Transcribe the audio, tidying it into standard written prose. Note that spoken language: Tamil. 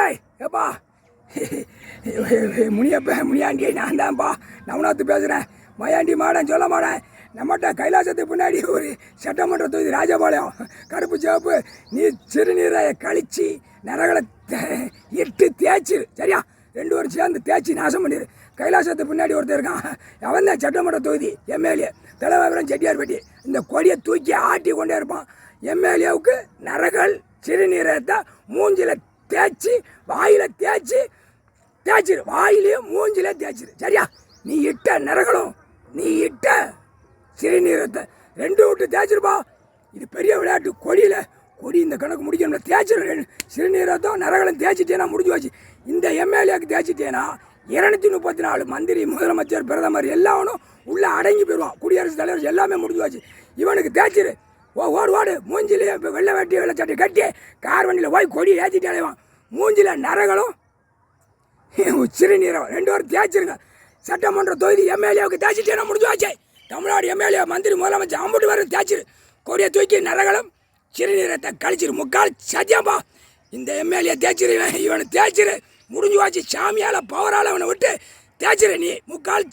டேய் ஏப்பா முனியாண்டி நான் தான்ப்பா நவநாத்து பேசுகிறேன். மயாண்டி மாடன் சொல்ல மாட்டேன். நம்மகிட்ட கைலாசத்துக்கு பின்னாடி ஒரு சட்டமன்ற தொகுதி ராஜபாளையம் கருப்பு சிவப்பு நீ சிறுநீரை கழிச்சு நரகளை இட்டு தேய்ச்சிரு சரியா. 2 வருஷம் சேர்ந்து தேய்ச்சி நாசம் பண்ணிடு. கைலாசத்துக்கு பின்னாடி ஒருத்தர் இருக்கான், அவன் தான் சட்டமன்ற தொகுதி எம்எல்ஏ தலைவரம் செட்டியார்பட்டி. இந்த கொடியை தூக்கி ஆட்டி கொண்டே இருப்பான். எம்எல்ஏவுக்கு நரகள் சிறுநீரத்தை மூஞ்சில தேய்ச்சி வாயில தேய்ச்சிரு, வாயிலையும் மூஞ்சில தேய்ச்சிரு சரியா. நீ இட்ட நரகளும் நீ இட்ட சிறுநீரத்தை 2 விட்டு தேய்ச்சிருப்பா. இது பெரிய விளையாட்டு. கொடி இந்த கணக்கு முடிக்கணும். தேய்ச்சிரு சிறுநீரத்தும் நரகளும் தேய்ச்சிட்டேனா முடிஞ்சு வச்சு. இந்த எம்எல்ஏக்கு தேய்ச்சிட்டேனா 234 மந்திரி முதலமைச்சர் பிரதமர் எல்லாவனும் உள்ள அடங்கி போயிடுவான். குடியரசுத் தலைவர் எல்லாமே முடிஞ்சு வச்சு. இவனுக்கு தேய்ச்சிரு. ஓடு மூஞ்சிலே வெள்ளை வெட்டி வெள்ளை சட்டை கட்டி கார் வண்டியில் போய் கொடி ஏற்றிட்டு அலைவான். மூஞ்சில நரகளும் சிறுநீரம் 2 வாரம் தேய்ச்சிருங்க. சட்டமன்ற தொகுதி எம்எல்ஏவுக்கு தேய்ச்சிட்டேனா முடிஞ்சு வச்சு. தமிழ்நாடு எம்எல்ஏ மந்திரி முதலமைச்சர் அம்புட்டு வரும் தேய்ச்சிரு. கொடியை தூக்கி நரகளும் சிறுநீரத்தை கழிச்சிரு. முக்கால் சத்தியம்பா இந்த எம்எல்ஏ தேய்ச்சிரு. இவனை தேய்ச்சிரு முடிஞ்சு வாச்சு. சாமியால் பவரால் அவனை விட்டு தேய்ச்சிரு. நீ முக்கால்